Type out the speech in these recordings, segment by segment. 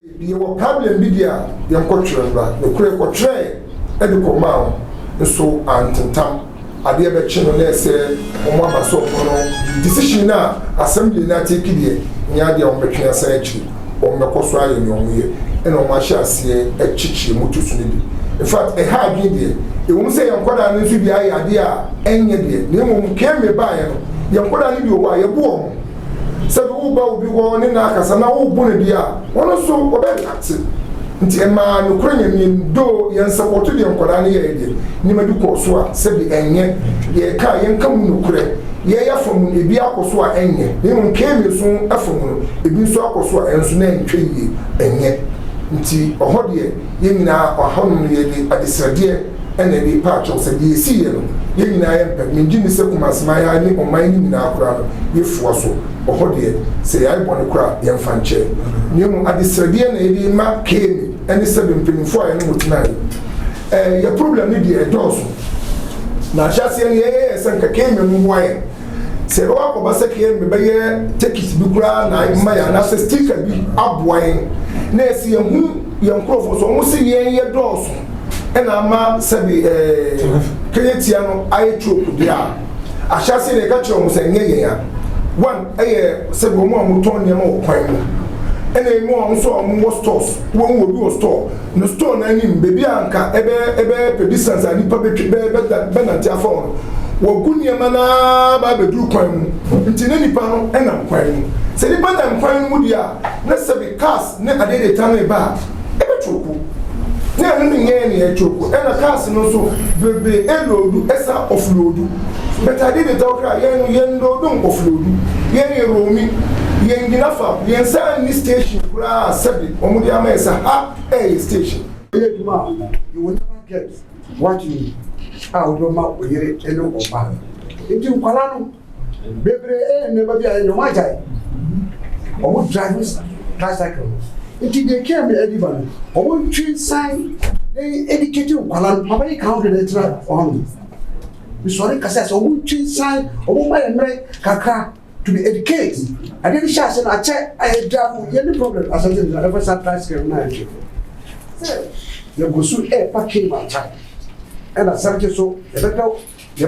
Your problem media, young culture, the queer portray, and the command, the so and tam. I dear bet channel, let's say, Mama so decision now, assembly not take it, near the American century, or Macosway in your way, and on my shall see a chichi mutusuni. In fact, a hard idea. You won't say I'm quite an to be idea, and yet, no one came me by young quite an why a bomb. Said Uba will be one in Akas and now Bonadia, one or so or better. Nti ema Ukrainian do yen support the Nkodani area ni meduko so a se bi enye ye ka yen kam nukure ye ya fom e bi akoso a enye ni mon kemi so afom no e bi so akoso a enso na ntwe yi enye nti ohode ye nyina ohonum ye di adisrade ena bi patcho se di si ye no ye nyina ye mpe menji ni se kumasma ya ni oman ni nyina akura no ye fuwa so ohode se ya ibone kura ye mfanche ni mo adisrade na ye di ma kemi any 7 penifo a no tonight your problem ni dey doso na chase ni senka KMA mu waye se ro akoba se KMA be ye ticket bi kura na ma ya na se sticker bi aboyen na esi hu yan krofo so mo se ye doso na ma se bi kreatia no aye trope dia a chase ni ka chiro mo se nye ya one se bo mo amuton ne mo kwan mu ene mo so mo stores won wo bi store no store na nim bebi anka ebe distance ani pa be na tia phone wo gunyama na ba be duru kwan mu nti ne nipa no ena kwan mu se nipa na kwan mu dia na se be cars ne adede tan ba ebe choku ne anu nye ne choku ena cars no so be elodu esa offloadu but adede tawka yen lodu offloadu yen romi yen ginafa yen sa ni station kura sabi omudi amesa ha station you will never get what you need out of my way eno oba nti nkwala no bebre never be ayo majai omo drivers tricycle nti they came everybody omo train sign they educate nkwala no papa you count the tra on we sorry kasa so omo train sign omo ma emre kakra to be educated. I didn't share I check I drive any problem as I did ever sat tricycle na so you go so package my time and I said so the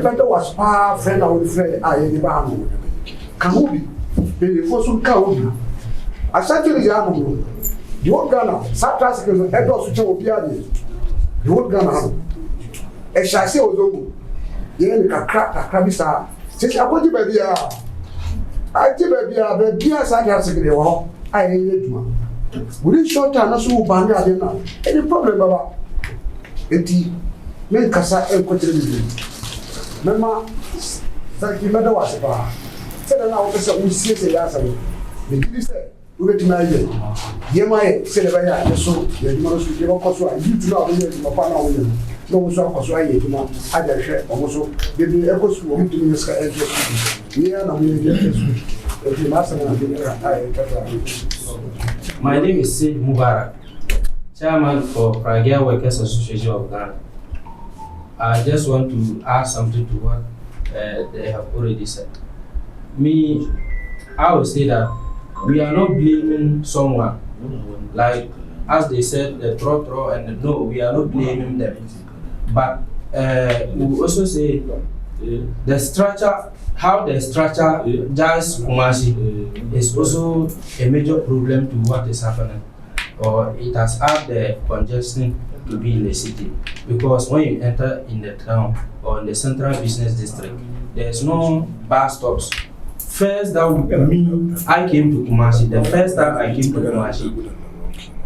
better was far friend or friend I the ban can be for some can I said to the young the old Ghana sat tricycle head also to be the old Ghana e shall say Zongo yen ka crack bisa say I go to baby I tell baby a sad secretary wo I eduma we dey short time na so band ade na any problem baba enti men kasa e kwatere bi mama sarki meda wase ba say na wo pese wo sie se ya sabe me didi say we bet na ye mai say le ba ya so ye duma so ye ko so a you to na wo ye duma pa na wo ye no so ko so aye duma ada hwe o so bebi e ko so wo dumi ska e so ye na wo ye so My name is Sid Mubarak, Chairman for Pragya Workers Association of Ghana. I just want to add something to what they have already said. I would say that we are not blaming someone, like as they said, the throw and no, we are not blaming them. But we also say the structure, how the structure just Kumasi is also a major problem to what is happening, or it has had the congestion to be in the city, because when you enter in the town or in the central business district, there's no bus stops. First that I came to Kumasi, the first time I came to Kumasi,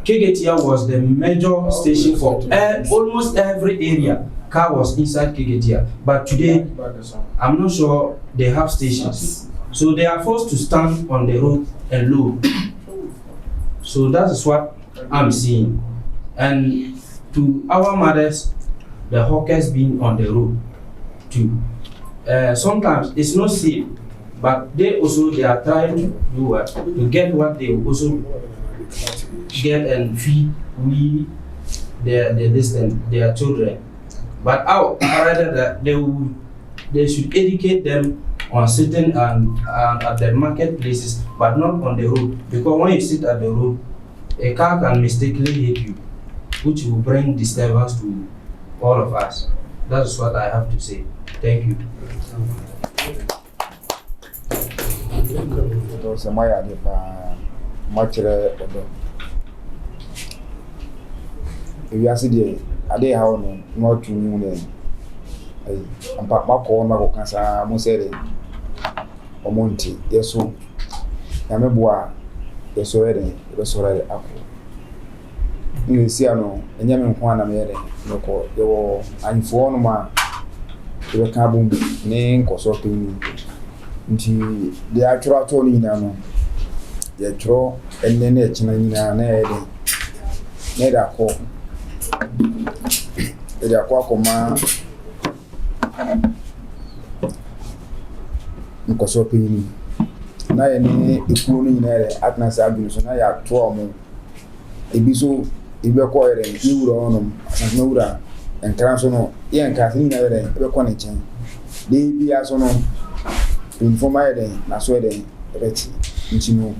Kegetia was the major station for almost every area. Car was inside Kegetia, but today I'm not sure they have stations, so they are forced to stand on the road and load. So that is what I'm seeing. And to our mothers, the hawkers being on the road too. Sometimes it's not safe, but they are trying to do what, to get what they also get and feed their children. But rather that they should educate them on sitting and at the marketplaces, but not on the road. Because when you sit at the road, a car can mistakenly hit you, which will bring disturbance to all of us. That's what I have to say. Thank you. So my idea, much if you are sitting, I did how not to you. I'm back my call, my cancer, Mosere, or Monty, yes, so I'm a boy, yes, already, it was already up. You see, I know, and Yaman Juana Mere, no call, you were informed my cabin name, Nkosuohene. The actual Tony Nano, the draw, and then it's Nana, Neda call. The Aquacoma Nkosuohene. Na any ikuru ni na atnas abinu so na ya to omo ebiso ebe ko yere iwuro onom na wura enkran so no ye enka ni na yere ebe ko ne chen de bia so no informa yere na so yere reti ntino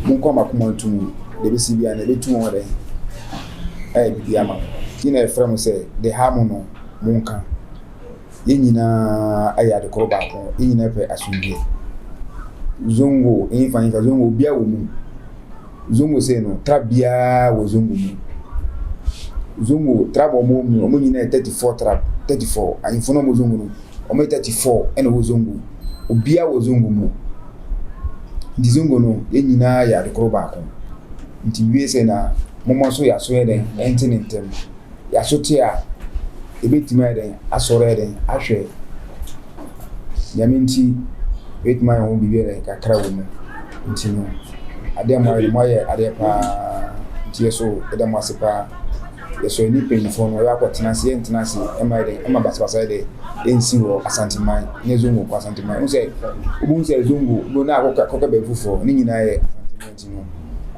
mun ko makoma ntumu de be si bia na be tu won bia ma kina e frem se de hamuno munka ye nyina aya de ko ba ko ye nyina pe asundie Zongo infanya zongo bia wo mu zongo se no trabia wo zongo mu zongo trabo mo nyina 34 trap 34 ayifono mo zongo no o me 34 ene wo zongo obia wo zongo mu di zongo no ye nyina ya de kro ba ko nti wie se na mo so ya so eden entinentem ya so tia ebetima eden asore eden ahwe yaminti wait my own bibiere kakra wo mu ntino ade moye ade pa tieso ede mo asepa yeso ni penifo no ya kwatena se entenase ema basbasa de ensi wo asantiman ne zongo kwa asantiman unse ubunse zongo bo na akoka be fufo ni nyina ye asantiman no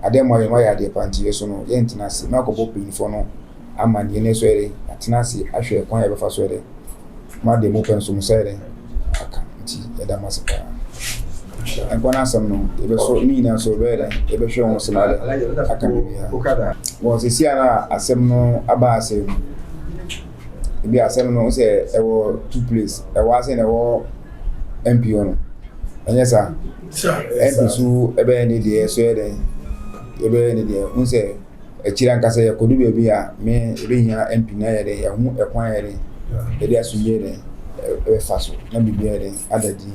ade moye ade pa tieso no ye entenase na akobo penifo no amani ne so ere atenase ahwe kwan ya be fa so ere ma de mo penso mo sere aka nti ede mo asepa and when I some no, it was so mean and so bad, it was showing some other. I can be here. Was a Siana, a seminal about him. It be a seminal, say, there were 2 places. There was in a war MP on. And yes, sir, MP so a band idea, so then a band idea. Who say a Chiranka say, could you be a me being a MP near a acquiring the day soon yet a fast, not be better other the.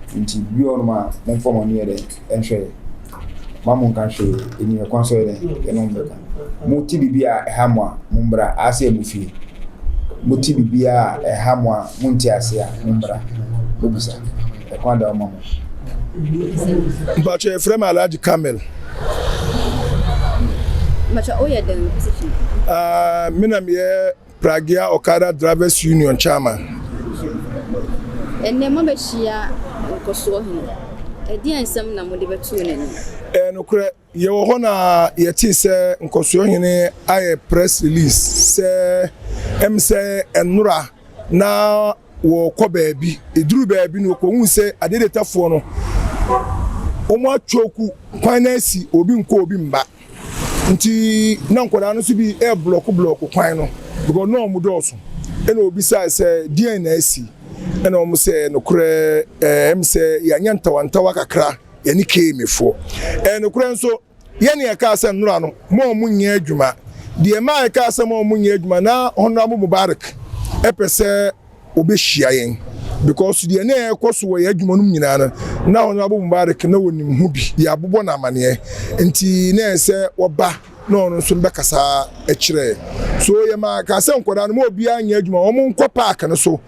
Nti bi on ma mon form on yere enhwe mamun kan hwe eni e kwanso yere eno mbeka muti bibia e hamwa mumbra ase ebufi muti bibia e hamwa munti ase a mumbra obusa e kwanda o mamu Mbache Efrem Alhaji Kamel Macha oya den position mina me Pragya Drivers Union chairman enne mo be hia Nkosuohene edi ansem na mo de betu nani no kure ye wo na ye ti se Nkosuohene aye press release se emse enura na wo kɔ baabi eduru baabi no ko hu se adedetafo no omo atwoku kwan na si obi nko obi mba nti na nkoda no so bi e block kwan no because no omo do so ena obi sa se die na si ena omo se no kure emse ya nyantawantawa kakra ya ni KMA fo no kure nso ye ne ka se nnura no mo omo nya adwuma de ma ka se mo omo nya adwuma na Honorable Mubarak epese obehia yen because the na ekoso wo ya adwuma num nyina na Honorable Mubarak na wonim hu bi ya bobɔ na amane nti na ese woba na ono so mbekasa ekire so ye ma ka se nkoda no mo obi anya adwuma wo mo nkɔ park no so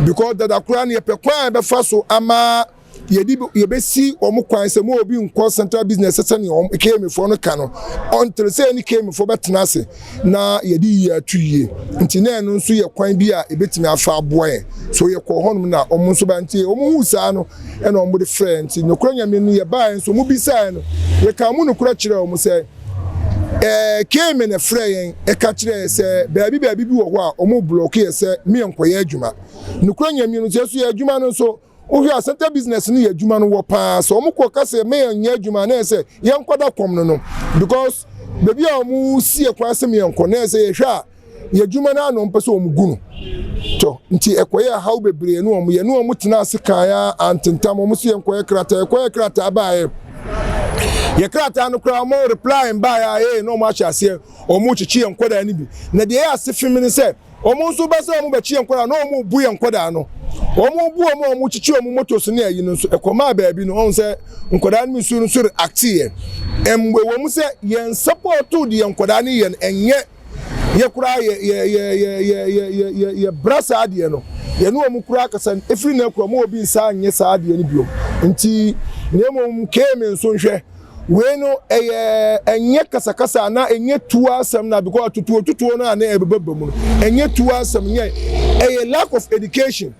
because dada kura na ye pe kwan be fa so ama ye be si o mo kwan se mo obi nkɔ central business se ne o KMA fo no ka no until say ni KMA fo betena se na ye di ya tuye nti na eno nso ye kwan bi a ebetimi afa aboe so ye kɔ honum na o mo nso ba nti o mo hu saa no e na o mo de friend nti no kura nyame no ye ba nso mo bi saa no ye ka mo no kura kire o mo se KMA na frɛ e ka kire se baabi bi wo ho a o mo block ye se me enkoye adwuma no kura nyame no so ye adwuma no so ohi a center business ni adwuma no wo pa so omukọ ka se me anya adwuma na se ye nkwada kom no because baby a mu sie kwa asem yenko na ese ye hwa ye dwuma na no mpese o mu gunu to nti ekoye hawo bebre no o mu ye no o mu tena asika ya antentam o mu sie yenko ye krata baaye ye krata no kra mo reply mba ya no ma cha ase o mu chichi yenko da ni bi na de ya asefim ni se o mu nso ba se o mu ba chi yenko da no o mu bu yenko da no o mu bu o mu chichi o mu motos ne ayi no so ekoma baabi no on se nkoda ni su no so react ye emwe wo mu se yen support to de yenkoda ni yen enye ye kura ye brasa ade no ye no mu kura kasa efiri na kura mo obi nsa anye sa ade ni bio nti nemo KMA nso nhwe we no enye kasa na enye tuwa asem na because tutuo na na ebebeba mu enye tuwa asem nye lack of education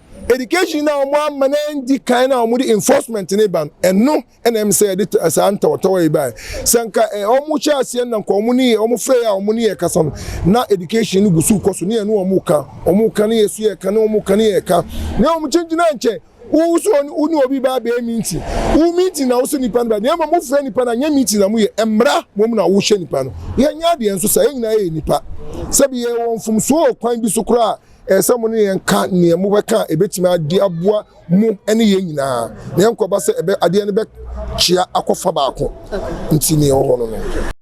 na omo amana ndi kan na omo di enforcement ne ban eno em say edit asanta otowe bai sanka omo cha ase na nko omo ni omo frɛ ya omo ni ye kasa na education ni gusu koso ne eno omo ka ne yesu ye ka na omo ka ne ye ka ne omo chinjina nche wo so unu obi ba be minti wo minti na wo so nipa ba ne ma mo frɛ nipa na nya minti na mo ye emra mo na wo hye nipa no ye nya de enso sa ye nyina ye nipa sabi ye won fum so kwan bi so kura some money and can't near Mubaka, a bit my dear boy, mo any yina. The uncle Bassa, a bit at the end of the chia aquafabako. Intini or